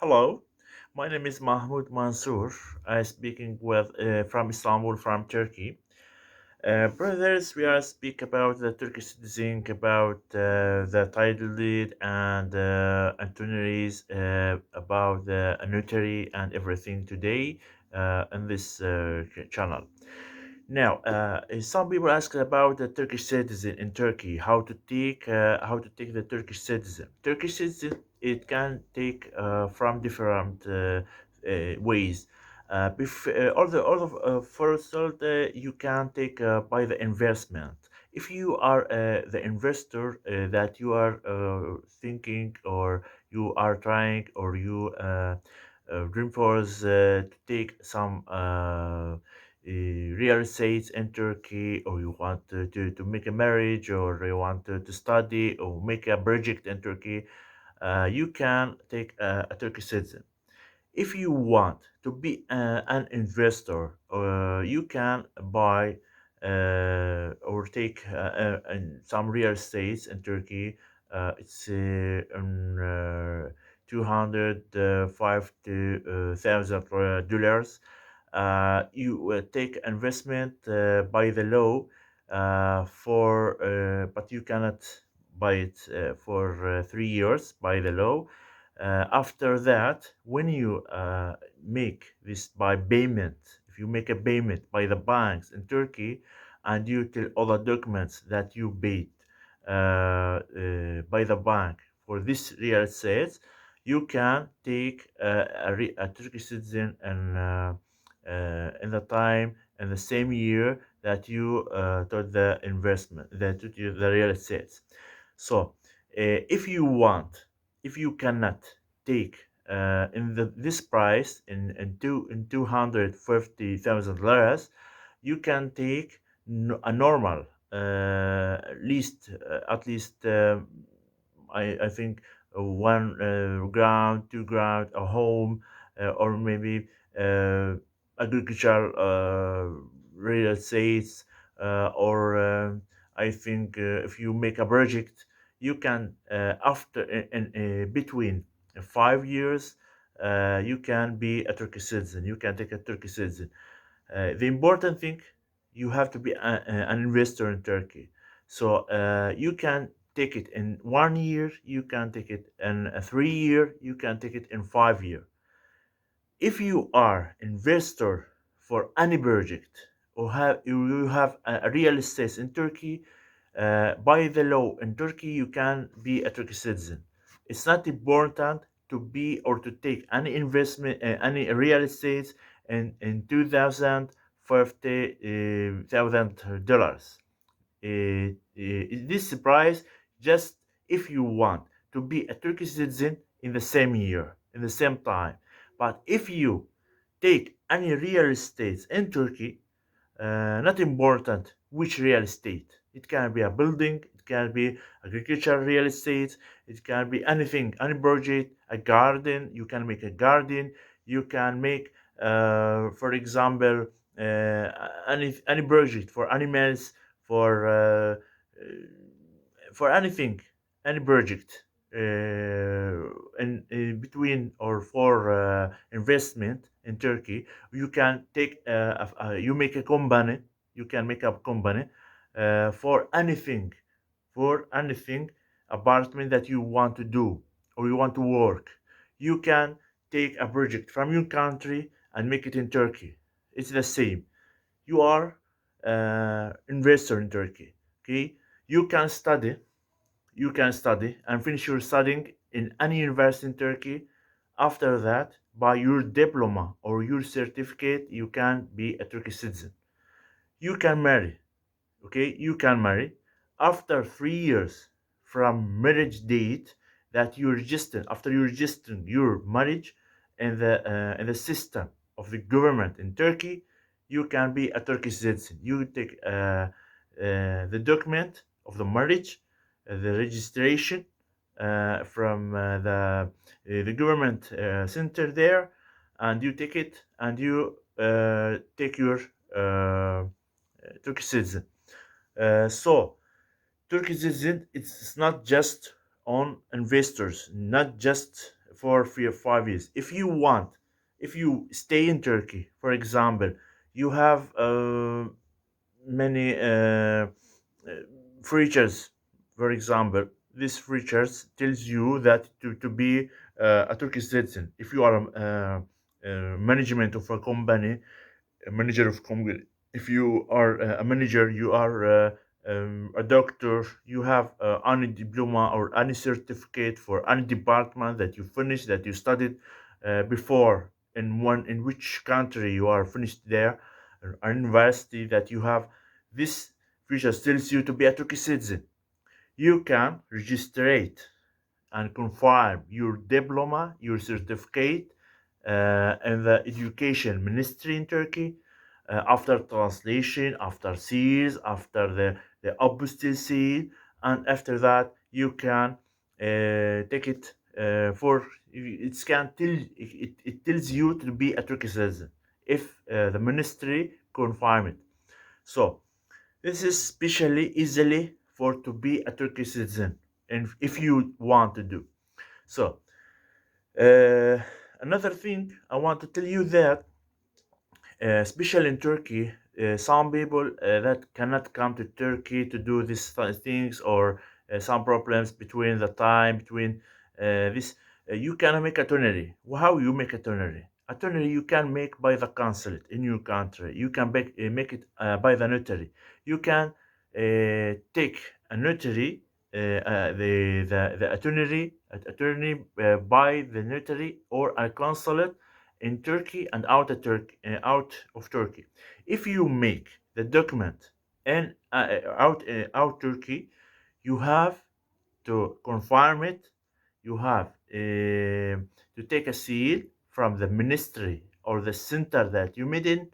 Hello, my name is Mahmoud Mansour. I'm speaking with from Istanbul, from Turkey. Brothers, we are speak about the Turkish citizen, about the title deed and itineraries, about the notary and everything today in this channel. Now, some people ask about the Turkish citizen in Turkey, how to take the Turkish citizen. Turkish citizen it can take from different ways. First, you can take by the investment. If you are the investor that you are thinking or you are trying or you dream for to take some real estate in Turkey, or you want to make a marriage, or you want to study or make a project in Turkey, you can take a Turkish citizen. If you want to be an investor, you can buy or take some real estates in Turkey. It's on 205 to $1,000. You take investment by the law but you cannot buy it for 3 years by the law. After that, when you make this by payment, if you make a payment by the banks in Turkey and you tell all the documents that you paid by the bank for this real estate, you can take a Turkish citizen in the time in the same year that you took the investment, that took the real estate. So, if you want, if you cannot take in this price in 250,000 liras, you can take a normal at least I think 1 ground, 2 ground, a home, or maybe agricultural real estates, or I think if you make a project, you can after in between 5 years, you can be a Turkish citizen. You can take a Turkish citizen. The important thing, you have to be an investor in Turkey. So you can take it in 1 year, you can take it in a 3 year, you can take it in 5 year. If you are investor for any project or you have a real estate in Turkey, by the law in Turkey, you can be a Turkish citizen. It's not important to be or to take any investment, any real estate in 250,000 dollars. This price just if you want to be a Turkish citizen in the same year, in the same time. But if you take any real estate in Turkey, not important which real estate. It can be a building, it can be agricultural real estate, it can be anything, any project, a garden. You can make a garden. You can make, for example, any project for animals, for anything, any project in between or for investment in Turkey. You can take you make a company. You can make a company for anything, for anything apartment that you want to do or you want to work. You can take a project from your country and make it in Turkey. It's the same. You are investor in Turkey. Okay, you can study. You can study and finish your studying in any university in Turkey. After that, by your diploma or your certificate, you can be a Turkish citizen. You can marry. Okay, you can marry after 3 years from marriage date that you register. After you register your marriage in the system of the government in Turkey, you can be a Turkish citizen. You take the document of the marriage, the registration from the government center there, and you take it and you take your Turkish citizen. So Turkish citizen, it's not just on investors, not just for 5 years. If you want, if you stay in Turkey, for example, you have many features. For example, this features tells you that to be a Turkish citizen, if you are management of a company, a manager of company, if you are a manager, you are a doctor, you have any diploma or any certificate for any department that you finished, that you studied before, in which country you are finished there, or university that you have, this feature tells you to be a Turkish citizen. You can register it and confirm your diploma, your certificate, in the education ministry in Turkey. After translation, after seals, after the apostille seal, and after that you can take it for it can tell it tells you to be a Turkish citizen if the ministry confirm it. So this is especially easily for to be a Turkish citizen, and if you want to do so. Uh, Another thing I want to tell you that, especially in Turkey, some people that cannot come to Turkey to do these things, or some problems between the time between this, you can make a itinerary. How you make a itinerary? Itinerary you can make by the consulate in your country. You can make it by the notary. You can take a notary, the attorney by the notary or a consulate in Turkey and out of Turkey. If you make the document and out Turkey, you have to confirm it. You have to take a seal from the ministry or the center that you made in,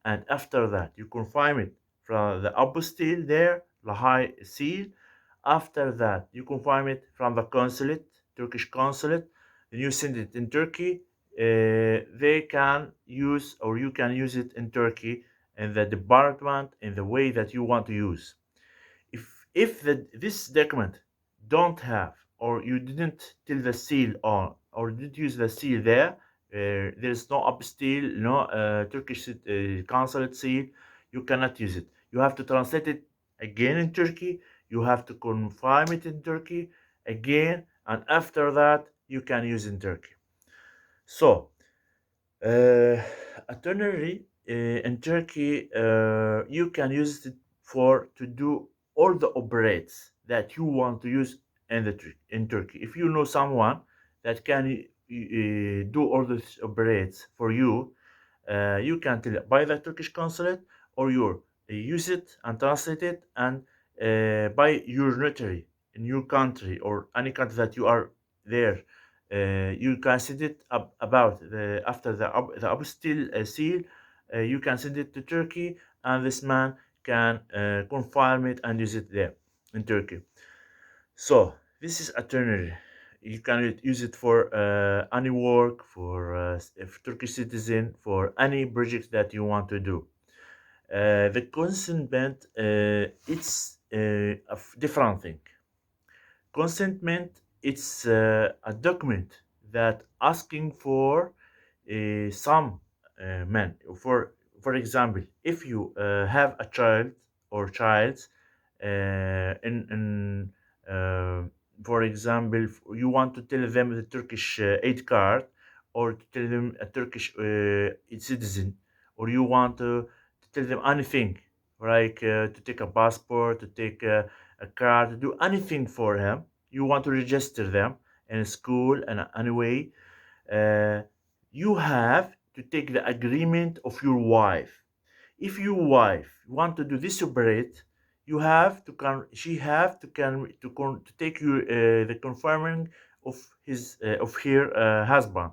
and after that you confirm it from the apostille there, the high seal. After that you confirm it from the consulate, Turkish consulate, and you send it in Turkey. They can use, or you can use it in Turkey in the department in the way that you want to use. If this document don't have, or you didn't till the seal on, or didn't use the seal there, there's no apostille, no Turkish consulate seal, you cannot use it. You have to translate it again in Turkey. You have to confirm it in Turkey again, and after that you can use in Turkey. So itinerary in Turkey, you can use it for to do all the operates that you want to use in Turkey. If you know someone that can do all these operates for you, you can tell it by the Turkish consulate, or you use it and translate it, and by your notary in your country or any country that you are there. You can send it about the after the apostille seal. You can send it to Turkey, and this man can confirm it and use it there in Turkey. So this is itinerary. You can use it for any work, for if Turkish citizen, for any project that you want to do. The consentment, it's a different thing. Consentment, it's a document that asking for some men. For example, if you have a child or child, in for example, you want to tell them the Turkish aid card, or to tell them a Turkish citizen, or you want to tell them anything, like to take a passport, to take a card, to do anything for him. You want to register them in school, and anyway, uh, you have to take the agreement of your wife. If your wife want to do this separate, you have to she have to take you the confirming of his of her husband,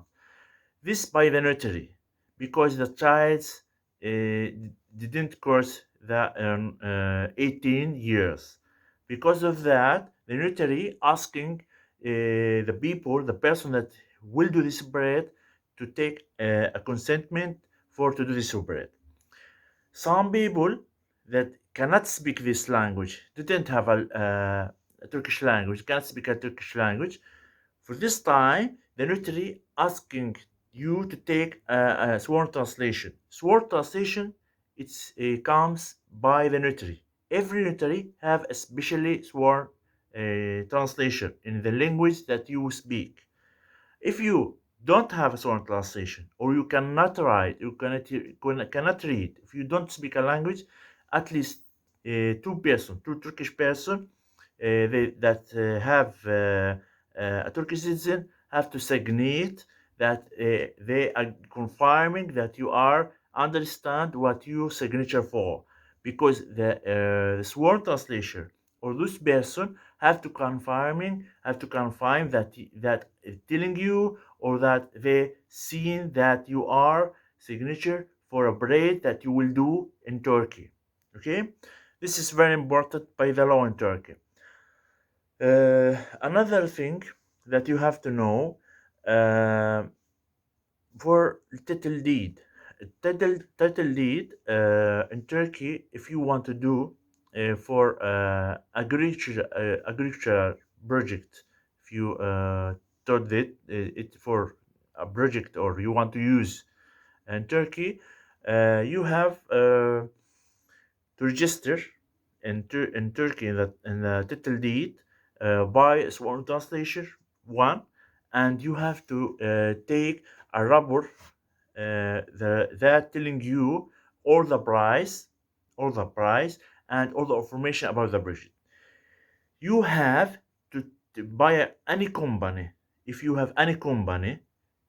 this by the notary, because the child didn't cross the 18 years. Because of that, the notary asking the people, the person that will do this separate, to take a consentment for to do this separate. Some people that cannot speak this language, didn't have a Turkish language, cannot speak a Turkish language. For this time, the notary asking you to take a sworn translation. Sworn translation, it comes by the notary. Every notary have a specially sworn translation in the language that you speak. If you don't have a sworn translation, or you cannot write, cannot read, if you don't speak a language, at least two Turkish person, that have a Turkish citizen, have to signate that they are confirming that you are understand what you signature for, because the sworn translation or this person have to confirm that telling you, or that they seeing that you are signature for a braid that you will do in Turkey. Okay, this is very important by the law in Turkey. Another thing that you have to know, uh, for title deed. Title deed in Turkey, if you want to do for agricultural project, if you thought it for a project, or you want to use in Turkey, you have to register in Turkey in the title deed by a sworn translation one, and you have to take a rubber that telling you all the price, all the price, and all the information about the project. You have to buy any company. If you have any company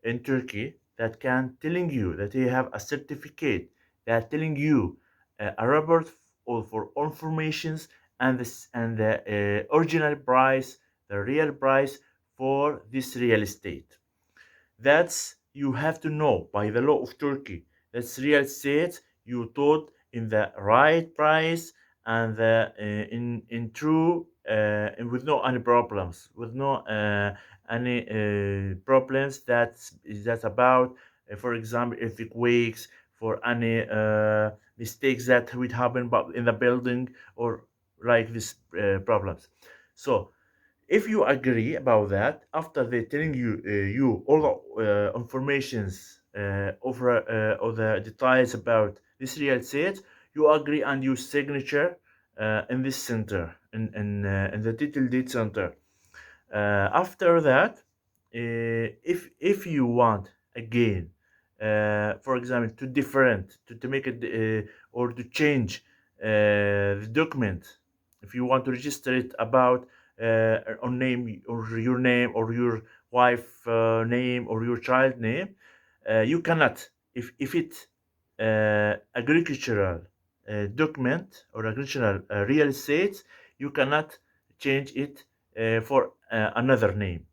in Turkey that can telling you that they have a certificate that telling you a report all for informations, and the original price, the real price for this real estate. That's you have to know by the law of Turkey. That's real estate you taught in the right price, and in true, and with no any problems, with no any problems that's about, for example, earthquakes, for any mistakes that would happen but in the building, or like this problems. So if you agree about that, after they telling you all the informations over all the details about this real estate, you agree and you signature in this center, in the title deed center. After that, if you want again, for example, to different to make it or to change the document, if you want to register it about on name, or your name, or your wife name, or your child name, you cannot. If it agricultural document or agricultural real estate, you cannot change it for another name.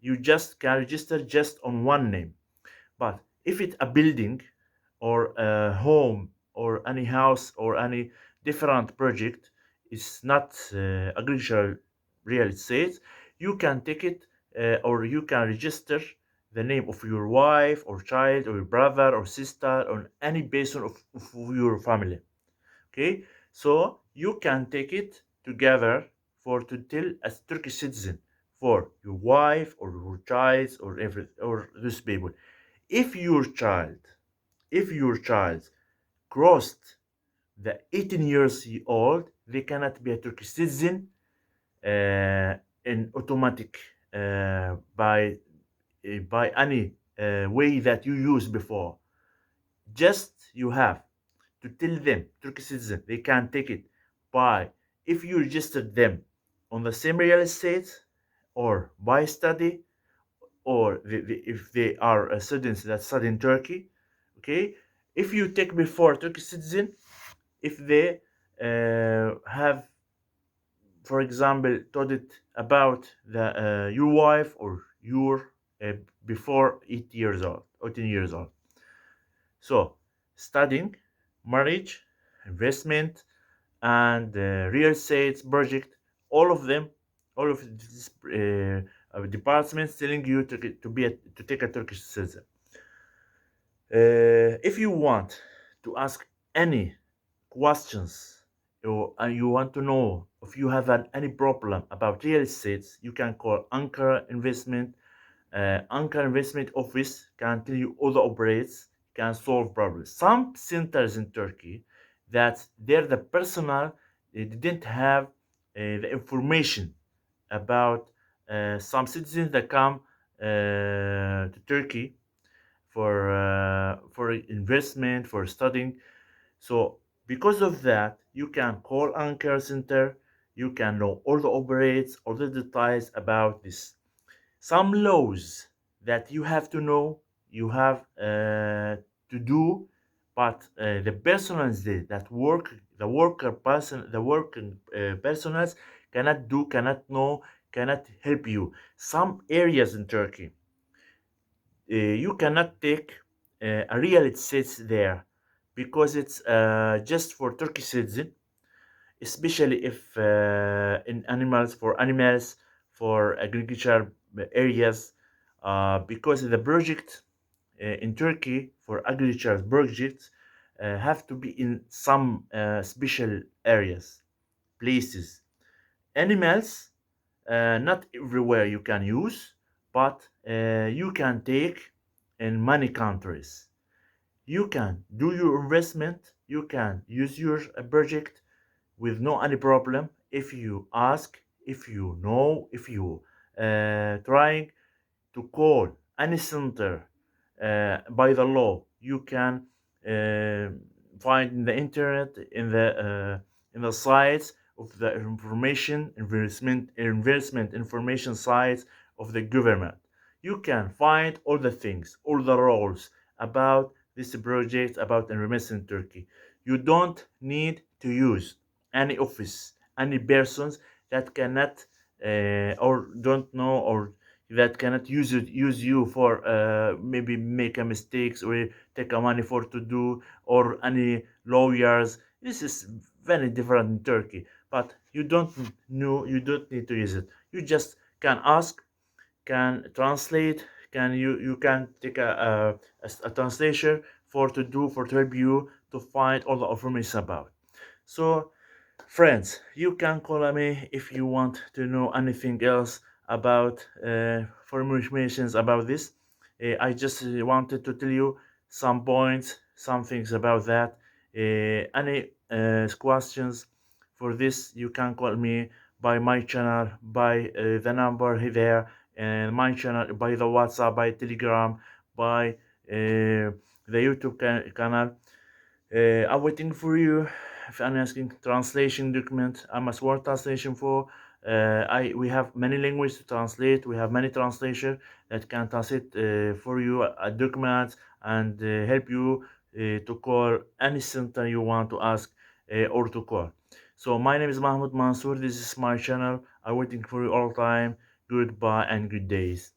You just can register just on one name. But if it's a building, or a home, or any house, or any different project, it's not agricultural real estate, you can take it, or you can register the name of your wife, or child, or your brother, or sister, or any person of your family. Okay, so you can take it together for to tell as Turkish citizen for your wife, or your child, or every, or these people. If your child, if your child crossed the 18 years old, they cannot be a Turkish citizen in automatic, by any way that you used before. Just you have to tell them Turkish citizen they can take it by, if you registered them on the same real estate, or by study, or if they are students that study in Turkey. Okay, if you take before Turkish citizen, if they have, for example, told it about the your wife, or your uh, before 8 years old, 18 years old. So studying, marriage, investment, and real estate project, all of them, all of these departments telling you to take a Turkish citizen. If you want to ask any questions, or you want to know if you have any problem about real estate, you can call Ankara Investment Anchor Investment Office can tell you all the operates, can solve problems. Some centers in Turkey that they're the personal, they didn't have the information about some citizens that come to Turkey for investment, for studying. So because of that, you can call Anchor Center. You can know all the operates, all the details about this. Some laws that you have to know, you have to do, but the personals that work, the working personals cannot do, cannot know, cannot help you. Some areas in Turkey, you cannot take a real estate there because it's just for Turkish citizen, especially if in animals, for animals, for agriculture areas, because the project in Turkey for agriculture projects have to be in some special areas, places. Animals, not everywhere you can use, but you can take in many countries. You can do your investment, you can use your project with no any problem if you ask, if you know, if you trying to call any center by the law. You can uh, find in the internet, in the sites of the information investment information sites of the government. You can find all the things, all the rules about this project, about investment in Turkey. You don't need to use any office, any persons that cannot or don't know, or that cannot use you for maybe make a mistakes or take a money for to do, or any lawyers. This is very different in Turkey, but you don't know, you don't need to use it. You just can ask, can translate, can you can take a translation for to do, for to help you to find all the information about. So friends, you can call me if you want to know anything else about for more information about this. I just wanted to tell you some points, some things about that. Any questions for this, you can call me by my channel, by the number there, and my channel, by the WhatsApp, by Telegram, by the YouTube channel. I'm waiting for you. If I'm asking translation document, I'm a word translation for. I we have many languages to translate. We have many translation that can translate for you a document and help you to call any center you want to ask or to call. So my name is Mahmoud Mansour. This is my channel. I'm waiting for you all time. Goodbye and good days.